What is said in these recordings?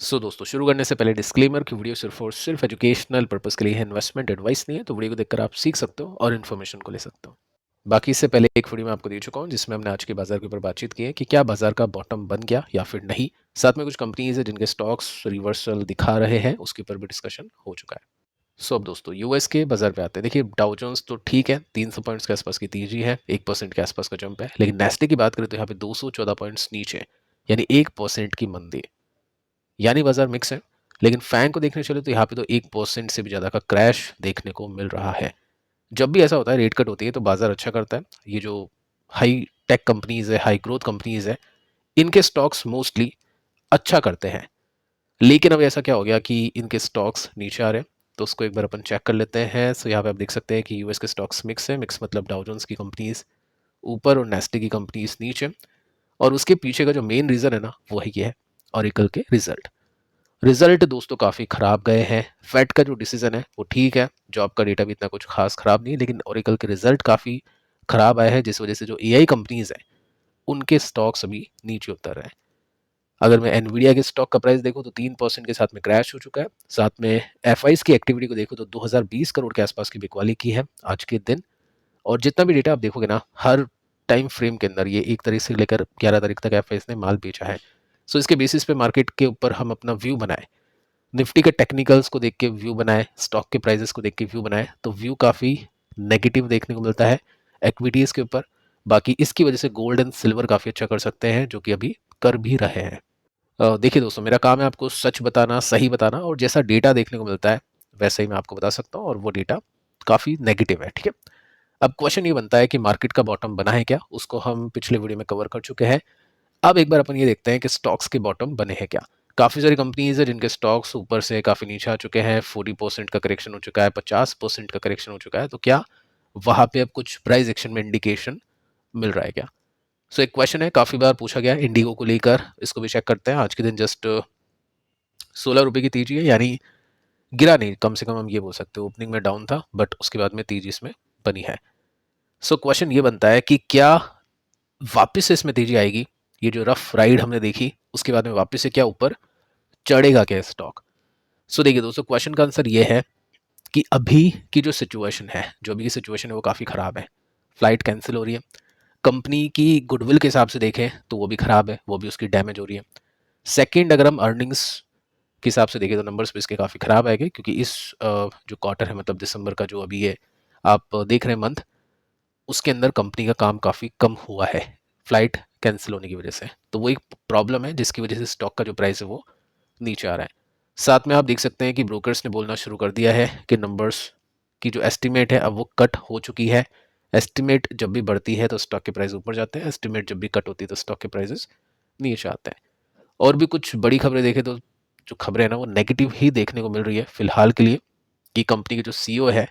दोस्तों शुरू करने से पहले डिस्क्लेमर कि वीडियो सिर्फ और सिर्फ एजुकेशनल पर्पस के लिए है, इन्वेस्टमेंट एडवाइस नहीं है। तो वीडियो को देखकर आप सीख सकते हो और इन्फॉर्मेशन को ले सकते हो। बाकी इससे पहले एक वीडियो मैं आपको दे चुका हूँ जिसमें हमने आज के बाजार के ऊपर बातचीत की है कि क्या बाजार का बॉटम बन गया या फिर नहीं। साथ में कुछ कंपनीज है जिनके स्टॉक्स रिवर्सल दिखा रहे हैं, उसके ऊपर भी डिस्कशन हो चुका है। अब दोस्तों यूएस के बाजार पे आते हैं। देखिए डाउ जोन्स तो ठीक है, 300 पॉइंट्स के आसपास की तेजी है, 1% के आसपास का जंप है। लेकिन नेस्डे की बात करें तो यहाँ पे 214 पॉइंट्स नीचे, यानी 1% की मंदी। यानी बाजार मिक्स है। लेकिन फैन को देखने चले तो यहाँ पे तो 1% से भी ज़्यादा का क्रैश देखने को मिल रहा है। जब भी ऐसा होता है, रेट कट होती है, तो बाजार अच्छा करता है। ये जो हाई टेक कंपनीज है, हाई ग्रोथ कंपनीज है, इनके स्टॉक्स मोस्टली अच्छा करते हैं। लेकिन अब ऐसा क्या हो गया कि इनके स्टॉक्स नीचे आ रहे हैं, तो उसको एक बार अपन चेक कर लेते हैं। सो यहाँ पे आप देख सकते हैं कि यूएस के स्टॉक्स मिक्स है। मिक्स मतलब डाउ जोन्स की कंपनीज ऊपर और नेस्डे की कंपनीज नीचे। और उसके पीछे का जो मेन रीज़न है ना, वो है ये है ऑरेकल के रिजल्ट दोस्तों काफ़ी ख़राब गए हैं। फेड का जो डिसीजन है वो ठीक है, जॉब का डेटा भी इतना कुछ खास ख़राब नहीं है, लेकिन ओरेकल के रिजल्ट काफ़ी ख़राब आए हैं, जिस वजह से जो एआई कंपनीज हैं उनके स्टॉक्स अभी नीचे उतर रहे हैं। अगर मैं एनवीडिया के स्टॉक का प्राइस देखूं तो 3% के साथ में क्रैश हो चुका है। साथ में एफ की एक्टिविटी को देखो तो 2020 करोड़ के आसपास की बिकवाली की है आज के दिन। और जितना भी डेटा आप देखोगे ना, हर टाइम फ्रेम के अंदर ये 1 तारीख से लेकर 11 तारीख तक एफ ने माल बेचा है। इसके बेसिस पे मार्केट के ऊपर हम अपना व्यू बनाए, निफ्टी के टेक्निकल्स को देख के व्यू बनाए, स्टॉक के प्राइसेस को देख के व्यू बनाए, तो व्यू काफ़ी नेगेटिव देखने को मिलता है इक्विटीज़ के ऊपर। बाकी इसकी वजह से गोल्ड एंड सिल्वर काफ़ी अच्छा कर सकते हैं, जो कि अभी कर भी रहे हैं। देखिए दोस्तों, मेरा काम है आपको सच बताना, सही बताना, और जैसा डेटा देखने को मिलता है वैसा ही मैं आपको बता सकता हूँ, और वो डेटा काफ़ी नेगेटिव है। ठीक है, अब क्वेश्चन ये बनता है कि मार्केट का बॉटम बना है क्या। उसको हम पिछले वीडियो में कवर कर चुके हैं। अब एक बार अपन ये देखते हैं कि स्टॉक्स के बॉटम बने हैं क्या। काफ़ी सारी कंपनीज है जिनके स्टॉक्स ऊपर से काफ़ी नीचे आ चुके हैं। 40% का करेक्शन हो चुका है, 50% का करेक्शन हो चुका है। तो क्या वहाँ पे अब कुछ प्राइस एक्शन में इंडिकेशन मिल रहा है क्या। एक क्वेश्चन है, काफ़ी बार पूछा गया है इंडिगो को लेकर। इसको भी चेक करते हैं। आज के दिन जस्ट 16 रुपये की तेजी है, यानी गिरा नहीं, कम से कम हम ये बोल सकते हो ओपनिंग में डाउन था, बट उसके बाद में तेजी इसमें बनी है। क्वेश्चन ये बनता है कि क्या वापस से इसमें तेजी आएगी। ये जो रफ राइड हमने देखी, उसके बाद में वापस से क्या ऊपर चढ़ेगा क्या स्टॉक। देखिए दोस्तों, क्वेश्चन का आंसर ये है कि अभी की जो सिचुएशन है, जो अभी की सिचुएशन है वो काफ़ी ख़राब है। फ्लाइट कैंसिल हो रही है, कंपनी की गुडविल के हिसाब से देखें तो वो भी ख़राब है, वो भी उसकी डैमेज हो रही है। सेकंड, अगर हम अर्निंग्स के हिसाब से देखें तो नंबर्स भी इसके काफ़ी ख़राब आएंगे, क्योंकि इस जो क्वार्टर है, मतलब दिसंबर का जो अभी है आप देख रहे हैं मंथ, उसके अंदर कंपनी का काम काफ़ी कम हुआ है फ्लाइट कैंसिल होने की वजह से। तो वो एक प्रॉब्लम है जिसकी वजह से स्टॉक का जो प्राइस है वो नीचे आ रहा है। साथ में आप देख सकते हैं कि ब्रोकर्स ने बोलना शुरू कर दिया है कि नंबर्स की जो एस्टिमेट है अब वो कट हो चुकी है। एस्टिमेट जब भी बढ़ती है तो स्टॉक के प्राइस ऊपर जाते हैं, एस्टिमेट जब भी कट होती है तो स्टॉक के प्राइसेस नीचे आते हैं। और भी कुछ बड़ी खबरें देखें तो जो खबरें हैं ना, वो नेगेटिव ही देखने को मिल रही है फिलहाल के लिए। कि कंपनी के जो सीईओ है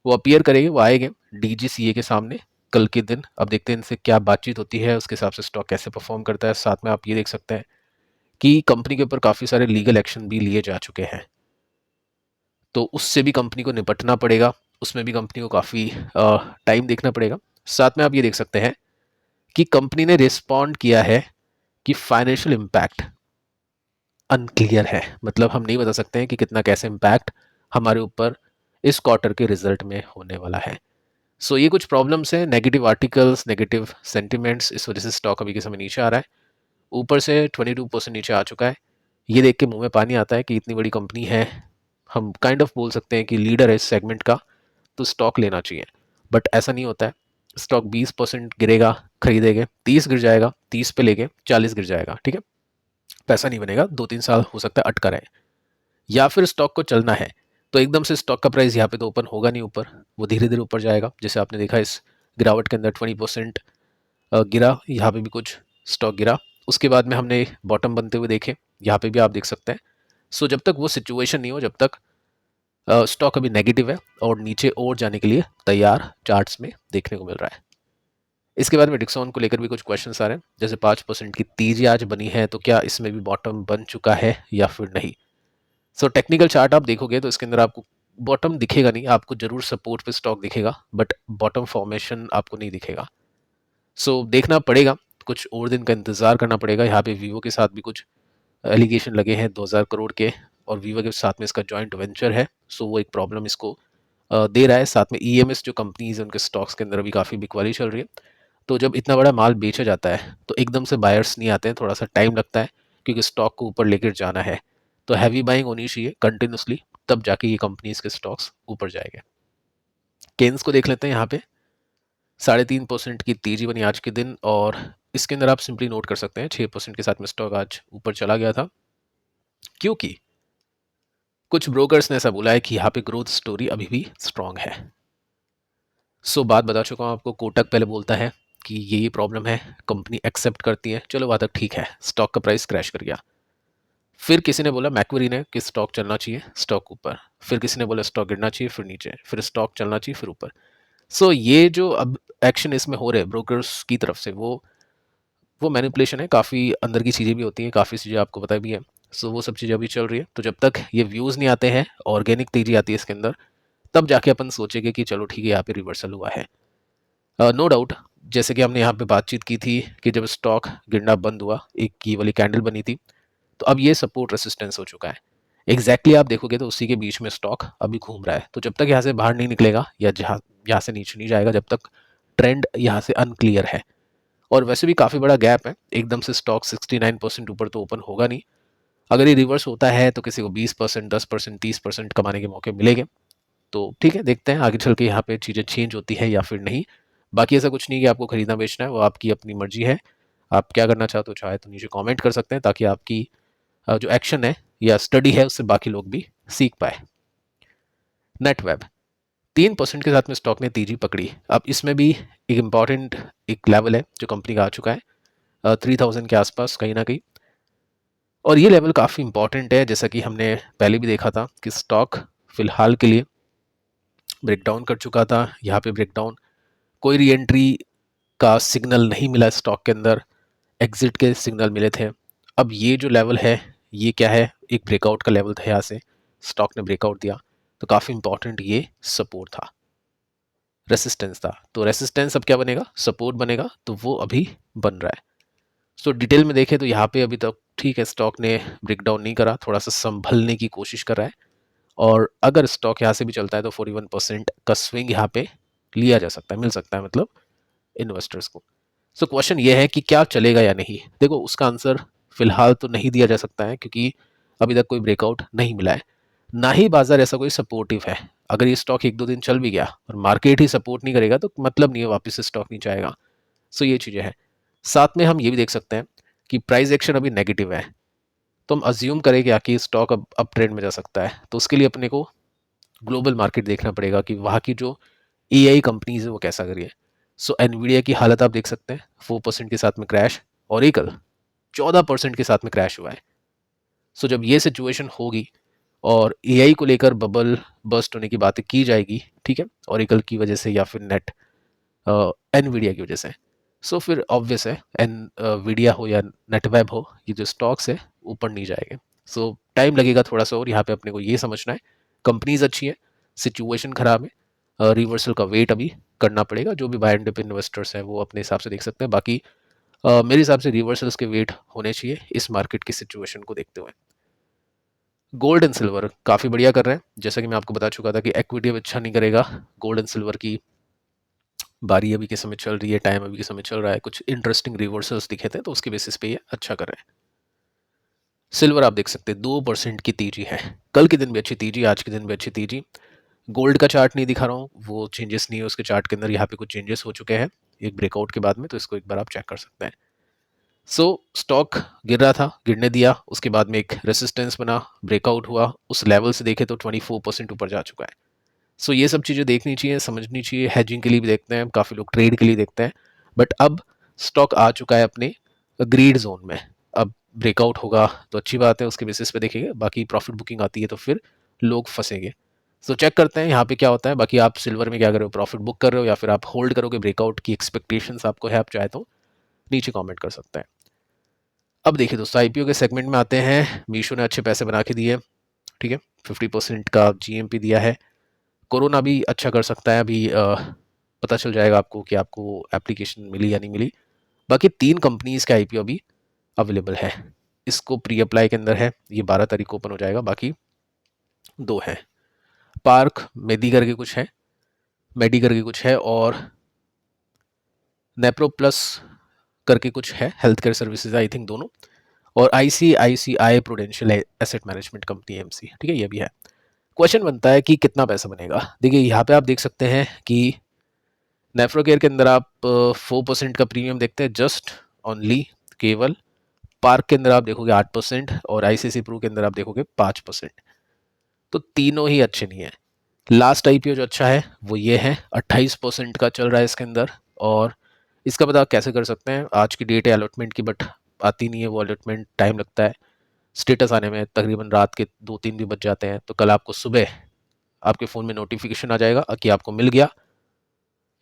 वो अपीयर करेंगे, वो आएंगे डीजीसीए के सामने कल के दिन। अब देखते हैं इनसे क्या बातचीत होती है, उसके हिसाब से स्टॉक कैसे परफॉर्म करता है। साथ में आप ये देख सकते हैं कि कंपनी के ऊपर काफ़ी सारे लीगल एक्शन भी लिए जा चुके हैं, तो उससे भी कंपनी को निपटना पड़ेगा। उसमें भी कंपनी को काफ़ी टाइम देखना पड़ेगा। साथ में आप ये देख सकते हैं कि कंपनी ने रिस्पॉन्ड किया है कि फाइनेंशियल इम्पैक्ट अनक्लियर है, मतलब हम नहीं बता सकते हैं कि कितना कैसे इम्पैक्ट हमारे ऊपर इस क्वार्टर के रिजल्ट में होने वाला है। ये कुछ प्रॉब्लम्स हैं, नेगेटिव आर्टिकल्स, नेगेटिव सेंटिमेंट्स, इस वजह से स्टॉक अभी के समय नीचे आ रहा है। ऊपर से 22% नीचे आ चुका है। ये देख के मुंह में पानी आता है कि इतनी बड़ी कंपनी है, हम काइंड ऑफ बोल सकते हैं कि लीडर है इस सेगमेंट का, तो स्टॉक लेना चाहिए। बट ऐसा नहीं होता है। स्टॉक 20% गिरेगा, खरीदेंगे, 30 गिर जाएगा, 30 पे लेके 40 गिर जाएगा। ठीक है, पैसा नहीं बनेगा, 2-3 साल हो सकता है अटका रहे। या फिर स्टॉक को चलना है तो एकदम से स्टॉक का प्राइस यहाँ पे तो ओपन होगा नहीं ऊपर, वो धीरे धीरे ऊपर जाएगा। जैसे आपने देखा इस गिरावट के अंदर 20% गिरा, यहाँ पे भी कुछ स्टॉक गिरा। उसके बाद में हमने बॉटम बनते हुए देखे, यहाँ पे भी आप देख सकते हैं। जब तक वो सिचुएशन नहीं हो, जब तक स्टॉक अभी नेगेटिव है और नीचे और जाने के लिए तैयार चार्ट्स में देखने को मिल रहा है। इसके बाद में डिक्सॉन को लेकर भी कुछ क्वेश्चंस आ रहे हैं, जैसे 5% की तेजी आज बनी है, तो क्या इसमें भी बॉटम बन चुका है या फिर नहीं। टेक्निकल चार्ट आप देखोगे तो इसके अंदर आपको बॉटम दिखेगा नहीं, आपको जरूर सपोर्ट पे स्टॉक दिखेगा, बट बॉटम फॉर्मेशन आपको नहीं दिखेगा। देखना पड़ेगा, कुछ और दिन का इंतजार करना पड़ेगा। यहाँ पे वीवो के साथ भी कुछ एलिगेशन लगे हैं 2000 करोड़ के, और वीवा के साथ में इसका जॉइंट वेंचर है, सो वो एक प्रॉब्लम इसको दे रहा है। साथ में ईएमएस जो कंपनीज है उनके स्टॉक्स के अंदर अभी काफ़ी बिकवाली चल रही है। तो जब इतना बड़ा माल बेचा जाता है तो एकदम से बायर्स नहीं आते हैं, थोड़ा सा टाइम लगता है, क्योंकि स्टॉक को ऊपर लेकर जाना है। तो हैवी बाइंग होनी चाहिए कंटिन्यूसली, तब जाके ये कंपनीज के स्टॉक्स ऊपर जाएंगे। केन्स को देख लेते हैं। यहाँ पे 3.5% की तेजी बनी आज के दिन, और इसके अंदर आप सिंपली नोट कर सकते हैं 6% के साथ में स्टॉक आज ऊपर चला गया था, क्योंकि कुछ ब्रोकर्स ने ऐसा बोला है कि यहाँ पे ग्रोथ स्टोरी अभी भी स्ट्रांग है। बात बता चुका हूँ आपको। कोटक पहले बोलता है कि ये प्रॉब्लम है, कंपनी एक्सेप्ट करती है, चलो बात तक ठीक है, स्टॉक का प्राइस क्रैश कर गया। फिर किसी ने बोला, मैक्वेरी ने, कि स्टॉक चलना चाहिए, स्टॉक ऊपर। फिर किसी ने बोला स्टॉक गिरना चाहिए, फिर नीचे। फिर स्टॉक चलना चाहिए, फिर ऊपर। ये जो अब एक्शन इसमें हो रहे हैं ब्रोकर्स की तरफ से, वो मैनिपुलेशन है। काफ़ी अंदर की चीज़ें भी होती हैं, काफ़ी चीज़ें आपको पता भी है। वो सब चीज़ें अभी चल रही है। तो जब तक ये व्यूज़ नहीं आते हैं, ऑर्गेनिक तेजी आती है इसके अंदर, तब जाके अपन सोचेंगे कि चलो ठीक है, यहाँ पे रिवर्सल हुआ है। नो डाउट, जैसे कि हमने यहाँ पे बातचीत की थी कि जब स्टॉक गिरना बंद हुआ, एक ये वाली कैंडल बनी थी, तो अब ये सपोर्ट रेसिस्टेंस हो चुका है। एग्जैक्टली आप देखोगे तो उसी के बीच में स्टॉक अभी घूम रहा है। तो जब तक यहाँ से बाहर नहीं निकलेगा, या जहाँ यहाँ से नीचे नहीं जाएगा, जब तक ट्रेंड यहाँ से अनक्लियर है। और वैसे भी काफ़ी बड़ा गैप है, एकदम से स्टॉक 69% ऊपर तो ओपन होगा नहीं। अगर ये रिवर्स होता है तो किसी को 20%, 10%, 30% कमाने के मौके मिलेंगे। तो ठीक है, देखते हैं आगे चल के यहाँ पे चीज़ें चेंज होती है या फिर नहीं। बाकी ऐसा कुछ नहीं कि आपको खरीदना बेचना है, वो आपकी अपनी मर्जी है। आप क्या करना चाहते हो, चाहे तो नीचे कमेंट कर सकते हैं, ताकि आपकी जो एक्शन है या स्टडी है उससे बाकी लोग भी सीख पाए। नेटवेब 3% के साथ में स्टॉक ने तेजी पकड़ी। अब इसमें भी एक इम्पॉर्टेंट एक लेवल है जो कंपनी का आ चुका है 3000 के आसपास कहीं ना कहीं, और ये लेवल काफ़ी इंपॉर्टेंट है। जैसा कि हमने पहले भी देखा था कि स्टॉक फिलहाल के लिए ब्रेकडाउन कर चुका था। यहाँ पे ब्रेकडाउन, कोई री एंट्री का सिग्नल नहीं मिला स्टॉक के अंदर, एग्जिट के सिग्नल मिले थे। अब ये जो लेवल है, ये क्या है, एक ब्रेकआउट का लेवल था। यहाँ से स्टॉक ने ब्रेकआउट दिया, तो काफ़ी इंपॉर्टेंट ये सपोर्ट था, रेसिस्टेंस था। तो रेसिस्टेंस अब क्या बनेगा, सपोर्ट बनेगा। तो वो अभी बन रहा है। डिटेल में देखें तो यहाँ पे अभी तक ठीक है, स्टॉक ने ब्रेकडाउन नहीं करा, थोड़ा सा संभलने की कोशिश कर रहा है। और अगर स्टॉक यहाँ से भी चलता है तो 41% का स्विंग यहाँ पे लिया जा सकता है, मिल सकता है मतलब इन्वेस्टर्स को। क्वेश्चन ये है कि क्या चलेगा या नहीं। देखो, उसका आंसर फिलहाल तो नहीं दिया जा सकता है, क्योंकि अभी तक कोई ब्रेकआउट नहीं मिला है, ना ही बाजार ऐसा कोई सपोर्टिव है। अगर ये स्टॉक 1-2 दिन चल भी गया और मार्केट ही सपोर्ट नहीं करेगा, तो मतलब नहीं है वापस से स्टॉक नीचे आएगा। ये चीज़ें हैं। साथ में हम ये भी देख सकते हैं कि प्राइस एक्शन अभी नेगेटिव है, तो हम अज्यूम करें कि आखिर स्टॉक अब ट्रेंड में जा सकता है। तो उसके लिए अपने को ग्लोबल मार्केट देखना पड़ेगा कि वहाँ की जो एआई कंपनीज है वो कैसा करिए। एनवीडिया की हालत आप देख सकते हैं, 4% के साथ में क्रैश। ओरेकल 14% के साथ में क्रैश हुआ है। जब ये सिचुएशन होगी और एआई को लेकर बबल बस्ट होने की बातें की जाएगी, ठीक है, ओरेकल की वजह से या फिर एनवीडिया की वजह से, फिर ऑब्वियस है एनवीडिया हो या नेटवेब हो, ये जो स्टॉक्स है ऊपर नहीं जाएंगे। टाइम लगेगा थोड़ा सा, और यहाँ पे अपने को ये समझना है कंपनीज अच्छी है, सिचुएशन खराब है, रिवर्सल का वेट अभी करना पड़ेगा। जो भी बाय एंड डिप इन्वेस्टर्स हैं वो अपने हिसाब से देख सकते हैं। बाकी मेरे हिसाब से रिवर्सल्स के वेट होने चाहिए इस मार्केट की सिचुएशन को देखते हुए। गोल्ड एंड सिल्वर काफ़ी बढ़िया कर रहे हैं। जैसा कि मैं आपको बता चुका था कि इक्विटी अब अच्छा नहीं करेगा, गोल्ड एंड सिल्वर की बारी अभी के समय चल रही है, टाइम अभी के समय चल रहा है। कुछ इंटरेस्टिंग रिवर्सल्स दिखे थे, तो उसके बेसिस पे ये अच्छा कर रहे हैं। सिल्वर आप देख सकते हैं 2% की तेजी है, कल के दिन भी अच्छी तेजी, आज के दिन भी अच्छी तेजी। गोल्ड का चार्ट नहीं दिखा रहा हूँ, वो चेंजेस नहीं है उसके चार्ट के अंदर, यहाँ पे कुछ चेंजेस हो चुके हैं एक ब्रेकआउट के बाद में, तो इसको एक बार आप चेक कर सकते हैं। स्टॉक गिर रहा था, गिरने दिया, उसके बाद में एक रेसिस्टेंस बना, ब्रेकआउट हुआ, उस लेवल से देखे तो 24% ऊपर जा चुका है। ये सब चीज़ें देखनी चाहिए, समझनी चाहिए। हेजिंग के लिए भी देखते हैं, काफ़ी लोग ट्रेड के लिए देखते हैं, बट अब स्टॉक आ चुका है अपने ग्रीड जोन में। अब ब्रेकआउट होगा तो अच्छी बात है, उसके बेसिस पे देखेंगे। बाकी प्रॉफिट बुकिंग आती है तो फिर लोग फंसेंगे। चेक करते हैं यहाँ पे क्या होता है। बाकी आप सिल्वर में क्या कर रहे हो, प्रॉफिट बुक कर रहे हो या फिर आप होल्ड करोगे, ब्रेकआउट की एक्सपेक्टेशंस आपको है, आप चाहे तो नीचे कमेंट कर सकते हैं। अब देखिए दोस्तों, आईपीओ के सेगमेंट में आते हैं। मीशो ने अच्छे पैसे बना के दिए, ठीक है, 50% का जीएमपी दिया है। कोरोना भी अच्छा कर सकता है, अभी पता चल जाएगा आपको कि आपको एप्लीकेशन मिली या नहीं मिली। बाकी 3 कंपनीज का आईपीओ अभी अवेलेबल है। इसको प्री अप्लाई के अंदर है, ये 12 तारीख को ओपन हो जाएगा। बाकी 2 हैं, पार्क मेडी करके कुछ है, मेडी करके कुछ है, और नेप्रो प्लस करके कुछ है, health care services I think दोनों, और ICICI prudential asset management company MC, ठीक है, ये भी है। क्वेश्चन बनता है कि कितना पैसा बनेगा। देखिए यहाँ पे आप देख सकते हैं कि नेफ्रो केयर के अंदर आप 4% का प्रीमियम देखते हैं, जस्ट ओनली, केवल। पार्क के अंदर आप देखोगे 8%, और ICICI प्रू के अंदर आप देखोगे 5%। तो तीनों ही अच्छे नहीं है। लास्ट IPO जो अच्छा है वो ये है, 28% का चल रहा है इसके अंदर। और इसका पता कैसे कर सकते हैं, आज की डेट है अलॉटमेंट की, बट आती नहीं है वो अलॉटमेंट, टाइम लगता है स्टेटस आने में, तकरीबन रात के 2-3 भी बज जाते हैं। तो कल आपको सुबह आपके फ़ोन में नोटिफिकेशन आ जाएगा कि आपको मिल गया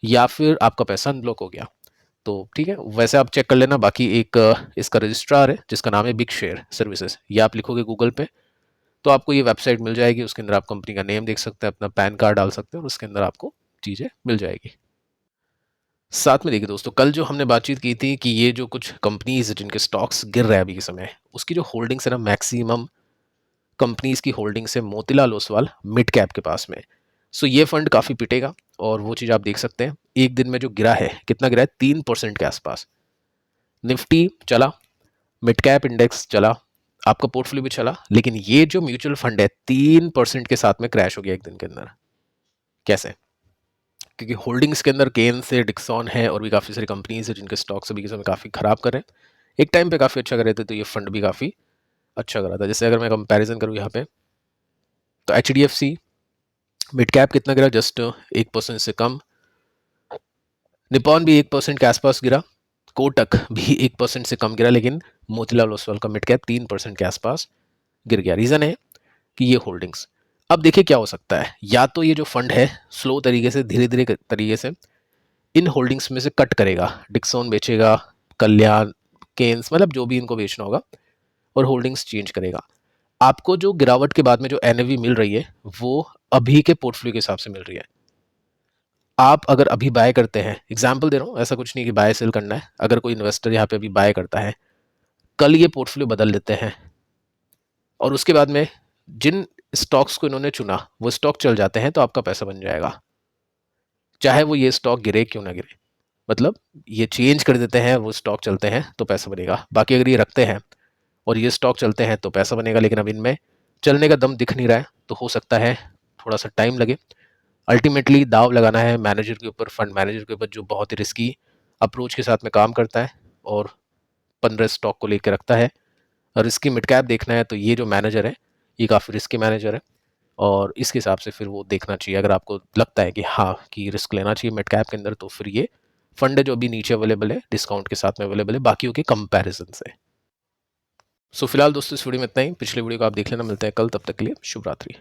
या फिर आपका पैसा अनब्लॉक हो गया। तो ठीक है, वैसे आप चेक कर लेना। बाकी एक इसका रजिस्ट्रार है जिसका नाम है बिग शेयर सर्विसेज, ये आप लिखोगे गूगल पे तो आपको ये वेबसाइट मिल जाएगी। उसके अंदर आप कंपनी का नेम देख सकते हैं, अपना पैन कार्ड डाल सकते हैं, और उसके अंदर आपको चीज़ें मिल जाएगी। साथ में देखिए दोस्तों, कल जो हमने बातचीत की थी कि ये जो कुछ कंपनीज जिनके स्टॉक्स गिर रहे हैं अभी के समय, उसकी जो होल्डिंग्स है ना, मैक्सिमम कंपनीज की होल्डिंग्स है मोतीलाल ओसवाल मिड कैप के पास में। सो ये फंड काफ़ी पिटेगा, और वो चीज़ आप देख सकते हैं। एक दिन में जो गिरा है, कितना गिरा है, 3% के आसपास। निफ्टी चला, मिड कैप इंडेक्स चला, आपका पोर्टफोलियो भी चला, लेकिन ये जो म्यूचुअल फंड है 3% के साथ में क्रैश हो गया एक दिन के अंदर। कैसे? क्योंकि होल्डिंग्स के अंदर केन्स है, डिक्सॉन है, और भी काफ़ी सारी कंपनीज है जिनके स्टॉक्स अभी के समय काफ़ी खराब कर रहे हैं। एक टाइम पे काफ़ी अच्छा कर रहे थे, तो ये फंड भी काफ़ी अच्छा कर रहा था। जैसे अगर मैं कंपैरिजन करूँ यहाँ पे, तो HDFC मिड कैप कितना गिरा, जस्ट 1% से कम। निपॉन भी 1% के आसपास गिरा, कोटक भी 1% से कम गिरा, लेकिन मोतीलाल ओसवाल का मिड कैप 3% के आसपास गिर गया। रीज़न है कि ये होल्डिंग्स। अब देखिए क्या हो सकता है, या तो ये जो फंड है स्लो तरीके से, धीरे धीरे तरीके से इन होल्डिंग्स में से कट करेगा, डिक्सॉन बेचेगा, कल्याण, केन्स, मतलब जो भी इनको बेचना होगा, और होल्डिंग्स चेंज करेगा। आपको जो गिरावट के बाद में जो NAV मिल रही है वो अभी के पोर्टफोलियो के हिसाब से मिल रही है। आप अगर अभी बाय करते हैं, एग्जाम्पल दे रहा हूँ, ऐसा कुछ नहीं कि बाय सेल करना है, अगर कोई इन्वेस्टर यहाँ पे अभी बाय करता है, कल ये पोर्टफोलियो बदल लेते हैं, और उसके बाद में जिन स्टॉक्स को इन्होंने चुना वो स्टॉक चल जाते हैं, तो आपका पैसा बन जाएगा, चाहे वो ये स्टॉक गिरे क्यों ना गिरे। मतलब ये चेंज कर देते हैं, वो स्टॉक चलते हैं तो पैसा बनेगा। बाकी अगर ये रखते हैं और ये स्टॉक चलते हैं तो पैसा बनेगा, लेकिन अब इनमें चलने का दम दिख नहीं रहा है, तो हो सकता है थोड़ा सा टाइम लगे। अल्टीमेटली दाव लगाना है मैनेजर के ऊपर, फंड मैनेजर के ऊपर, जो बहुत ही रिस्की अप्रोच के साथ में काम करता है और 15 स्टॉक को लेकर रखता है। रिस्की मिड कैप देखना है तो ये जो मैनेजर है ये काफ़ी रिस्की मैनेजर है, और इसके हिसाब से फिर वो देखना चाहिए। अगर आपको लगता है कि हाँ कि रिस्क लेना चाहिए मिड कैप के अंदर, तो फिर ये फंड है जो अभी नीचे अवेलेबल है, डिस्काउंट के साथ में अवेलेबल है बाकियों के कंपैरिजन से। सो फिलहाल दोस्तों इस वीडियो में इतना ही। पिछले वीडियो को आप देख लेना, मिलते हैं कल, तब तक के लिए शुभ रात्रि।